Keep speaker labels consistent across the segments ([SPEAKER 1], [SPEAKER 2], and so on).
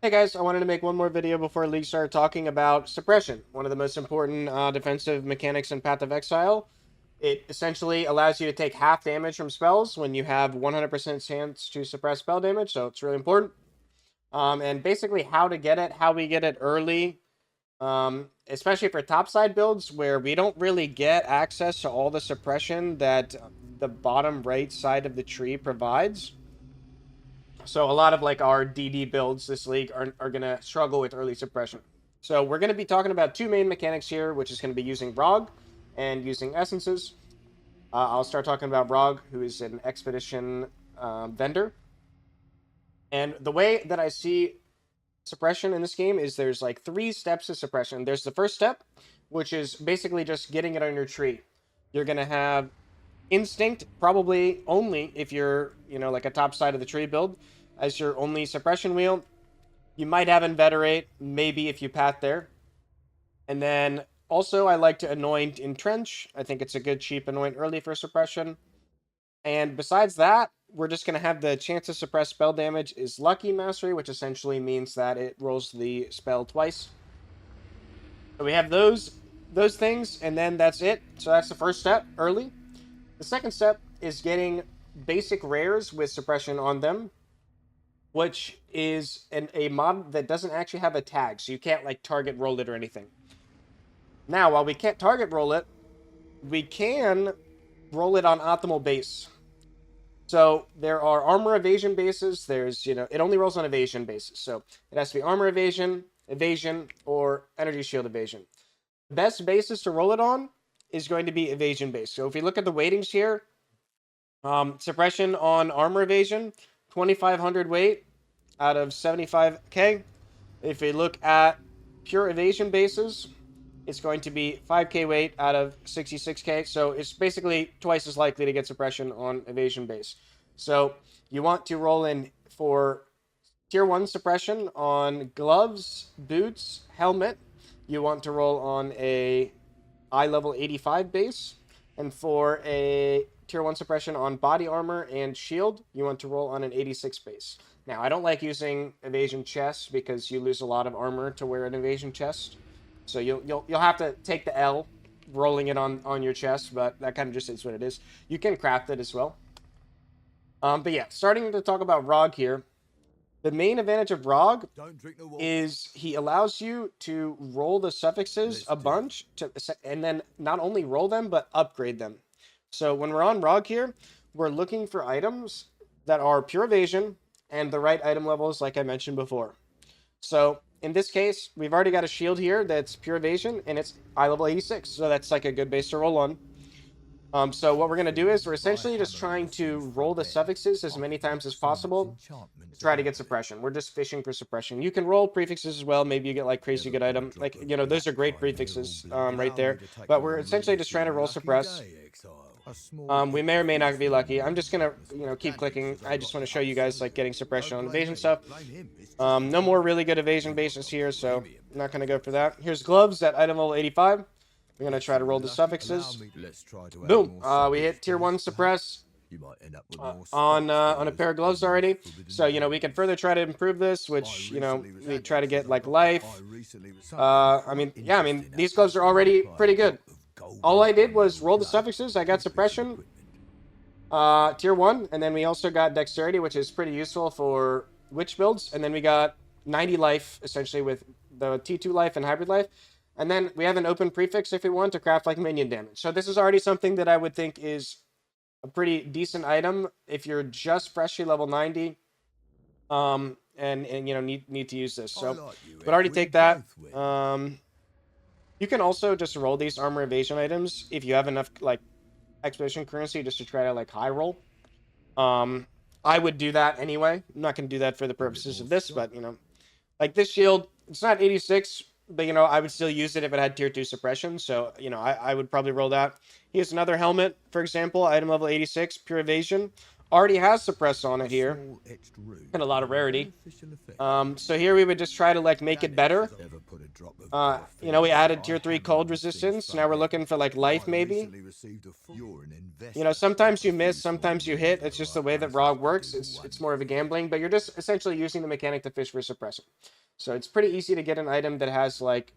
[SPEAKER 1] Hey guys, I wanted to make one more video before League started talking about Suppression, one of the most important defensive mechanics in Path of Exile. It essentially allows you to take half damage from spells when you have 100% chance to suppress spell damage, so it's really important. And basically how to get it, how we get it early, especially for topside builds where we don't really get access to all the suppression that the bottom right side of the tree provides. So a lot of like our DD builds this league are going to struggle with early suppression. So we're going to be talking about two main mechanics here, which is going to be using Rog and using essences. I'll start talking about Rog, who is an expedition vendor. And the way that I see suppression in this game is there's like 3 steps to suppression. There's the first step, which is basically just getting it on your tree. You're going to have instinct, probably only if you're, like a top side of the tree build, as your only suppression wheel. You might have Inveterate, maybe if you path there. And then also I like to anoint Entrench. I think it's a good cheap anoint early for suppression. And besides that, we're just going to have the chance to suppress spell damage is Lucky Mastery, which essentially means that it rolls the spell twice. So we have those things, and then that's it. So that's the first step, early. The second step is getting basic rares with suppression on them, which is a mod that doesn't actually have a tag, so you can't like target roll it or anything. Now, while we can't target roll it, we can roll it on optimal base. So there are armor evasion bases. There's, it only rolls on evasion bases. So it has to be armor evasion, or energy shield evasion. The best basis to roll it on is going to be evasion base. So if we look at the weightings here, suppression on armor evasion, 2,500 weight out of 75k. If we look at pure evasion bases, it's going to be 5k weight out of 66k. So it's basically twice as likely to get suppression on evasion base. So you want to roll in for tier 1 suppression on gloves, boots, helmet. You want to roll on a eye level 85 base. And for a tier 1 suppression on body armor and shield, you want to roll on an 86 base. Now, I don't like using evasion chest because you lose a lot of armor to wear an evasion chest. So you'll have to take the L rolling it on your chest, but that kind of just is what it is. You can craft it as well. But yeah, starting to talk about Rog here. The main advantage of Rog is he allows you to roll the suffixes a bunch, and then not only roll them, but upgrade them. So when we're on Rog here, we're looking for items that are pure evasion and the right item levels like I mentioned before. So in this case, we've already got a shield here that's pure evasion, and it's eye level 86, so that's like a good base to roll on. So what we're going to do is we're essentially just trying to roll the suffixes as many times as possible to try to get suppression. We're just fishing for suppression. You can roll prefixes as well. Maybe you get like crazy good item. Like, those are great prefixes right there. But we're essentially just trying to roll suppress. We may or may not be lucky. I'm just going to, keep clicking. I just want to show you guys like getting suppression on evasion stuff. No more really good evasion bases here, so I'm not going to go for that. Here's gloves at item level 85. We're going to try to roll the suffixes. Boom. We hit tier 1 suppress on a pair of gloves already. So, we can further try to improve this, which, we try to get like life. These gloves are already pretty good. All I did was roll the suffixes. I got suppression, tier 1, and then we also got dexterity, which is pretty useful for witch builds. And then we got 90 life, essentially, with the T2 life and hybrid life. And then we have an open prefix if we want to craft like minion damage. So this is already something that I would think is a pretty decent item if you're just freshly level 90 and need to use this. So would already take that. You can also just roll these armor evasion items if you have enough like expedition currency just to try to like high roll. I would do that anyway. I'm not going to do that for the purposes of this, but like this shield, it's not 86. But, I would still use it if it had tier 2 suppression. So, I would probably roll that. Here's another helmet, for example, item level 86, pure evasion. already has Suppress on it here, and a lot of rarity. So here we would just try to like make it better. You know, we added tier 3 cold resistance. Now we're looking for like life maybe. You know, sometimes you miss, sometimes you hit. It's just the way that ROG works. It's more of a gambling, but you're just essentially using the mechanic to fish for suppression. So it's pretty easy to get an item that has like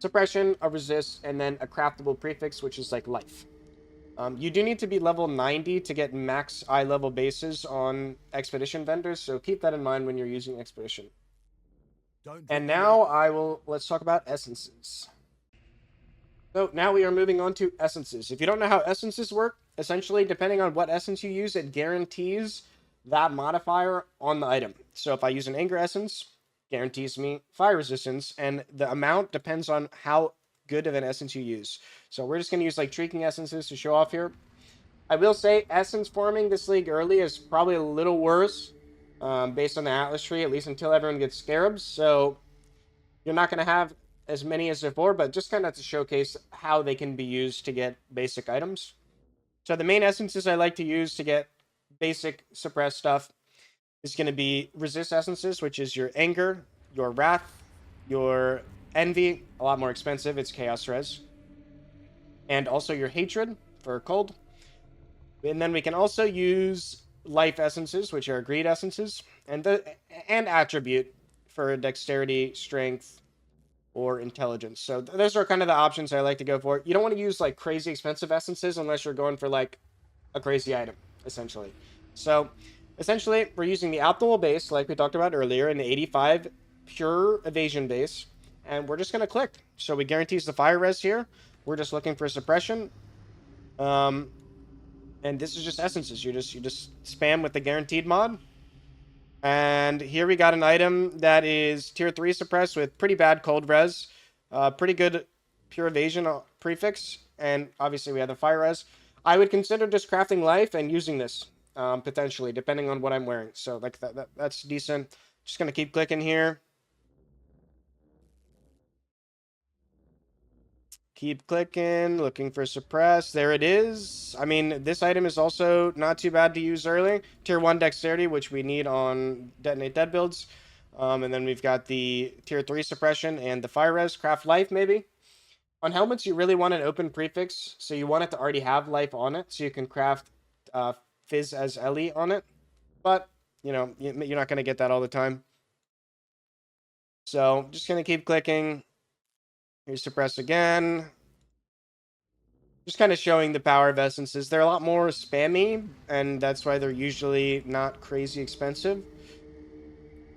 [SPEAKER 1] suppression, a resist, and then a craftable prefix, which is like life. You do need to be level 90 to get max eye level bases on Expedition vendors, so keep that in mind when you're using Expedition. And now let's talk about essences. So now we are moving on to essences. If you don't know how essences work, essentially, depending on what essence you use, it guarantees that modifier on the item. So if I use an anger essence, guarantees me fire resistance, and the amount depends on how good of an essence you use. So we're just going to use like tweaking essences to show off here. I will say essence farming this league early is probably a little worse based on the Atlas tree, at least until everyone gets scarabs. So you're not going to have as many as before, but just kind of to showcase how they can be used to get basic items. So the main essences I like to use to get basic suppressed stuff is going to be resist essences, which is your anger, your wrath, your envy, a lot more expensive, it's chaos res, and also your hatred for cold. And then we can also use life essences, which are greed essences, and attribute for dexterity, strength, or intelligence. So those are kind of the options I like to go for. You don't want to use like crazy expensive essences unless you're going for like a crazy item, essentially. So essentially, we're using the optimal base, like we talked about earlier, an 85 pure evasion base, and we're just going to click. So we guarantees the fire res here. We're just looking for suppression. And this is just essences. You just spam with the guaranteed mod. And here we got an item that is tier 3 suppressed with pretty bad cold res. Pretty good pure evasion prefix. And obviously we have the fire res. I would consider just crafting life and using this. Potentially, depending on what I'm wearing. So like that's decent. Just going to keep clicking here. Keep clicking, looking for suppress. There it is. I mean, this item is also not too bad to use early. Tier 1 dexterity, which we need on detonate dead builds. And then we've got the tier 3 suppression and the fire res. Craft life, maybe. On helmets, you really want an open prefix. So you want it to already have life on it. So you can craft Fizz as Ellie on it. But, you know, you're not going to get that all the time. So just going to keep clicking. Here's suppress again. Just kind of showing the power of essences. They're a lot more spammy, and that's why they're usually not crazy expensive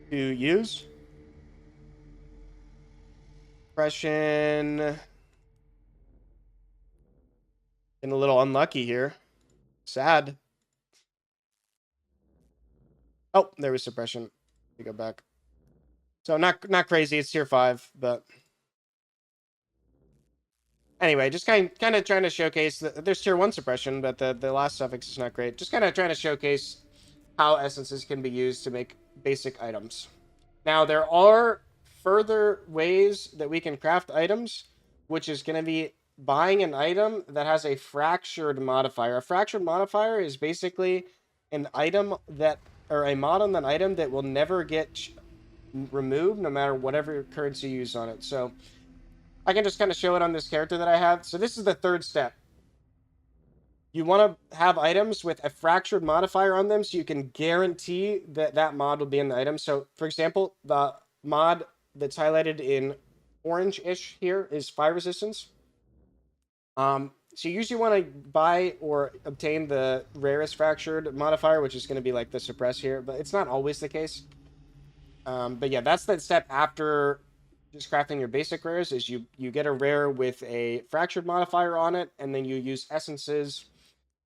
[SPEAKER 1] to use. Suppression. Getting a little unlucky here. Sad. Oh, there was suppression. Let me go back. So not crazy. It's tier 5, but anyway, just kind of trying to showcase that there's tier 1 suppression, but the last suffix is not great. Just kind of trying to showcase how essences can be used to make basic items. Now, there are further ways that we can craft items, which is going to be buying an item that has a fractured modifier. A fractured modifier is basically an item that, or a mod on an item that will never get removed no matter whatever currency you use on it. So I can just kind of show it on this character that I have. So this is the third step. You want to have items with a fractured modifier on them so you can guarantee that that mod will be in the item. So, for example, the mod that's highlighted in orange-ish here is fire resistance. So you usually want to buy or obtain the rarest fractured modifier, which is going to be like the suppress here, but it's not always the case. But yeah, that's the step after just crafting your basic rares, is you get a rare with a fractured modifier on it, and then you use essences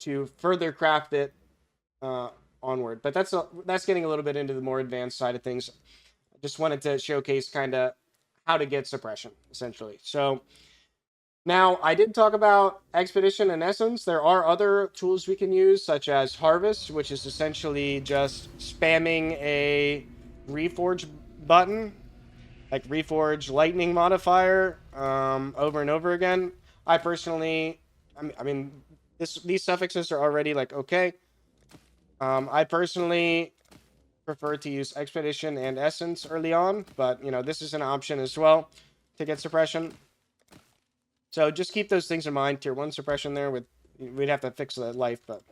[SPEAKER 1] to further craft it onward. But that's getting a little bit into the more advanced side of things. I just wanted to showcase kind of how to get suppression, essentially. So now, I did talk about Expedition and Essence. There are other tools we can use, such as Harvest, which is essentially just spamming a Reforge button, like Reforge Lightning modifier, over and over again. I personally, I mean, these suffixes are already like okay. I personally prefer to use Expedition and Essence early on, but, you know, this is an option as well to get Suppression. So just keep those things in mind. Tier 1 Suppression there, we'd have to fix the life, but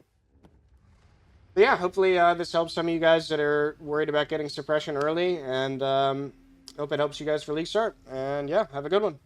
[SPEAKER 1] yeah, hopefully this helps some of you guys that are worried about getting Suppression early, and hope it helps you guys for League Start. And yeah, have a good one.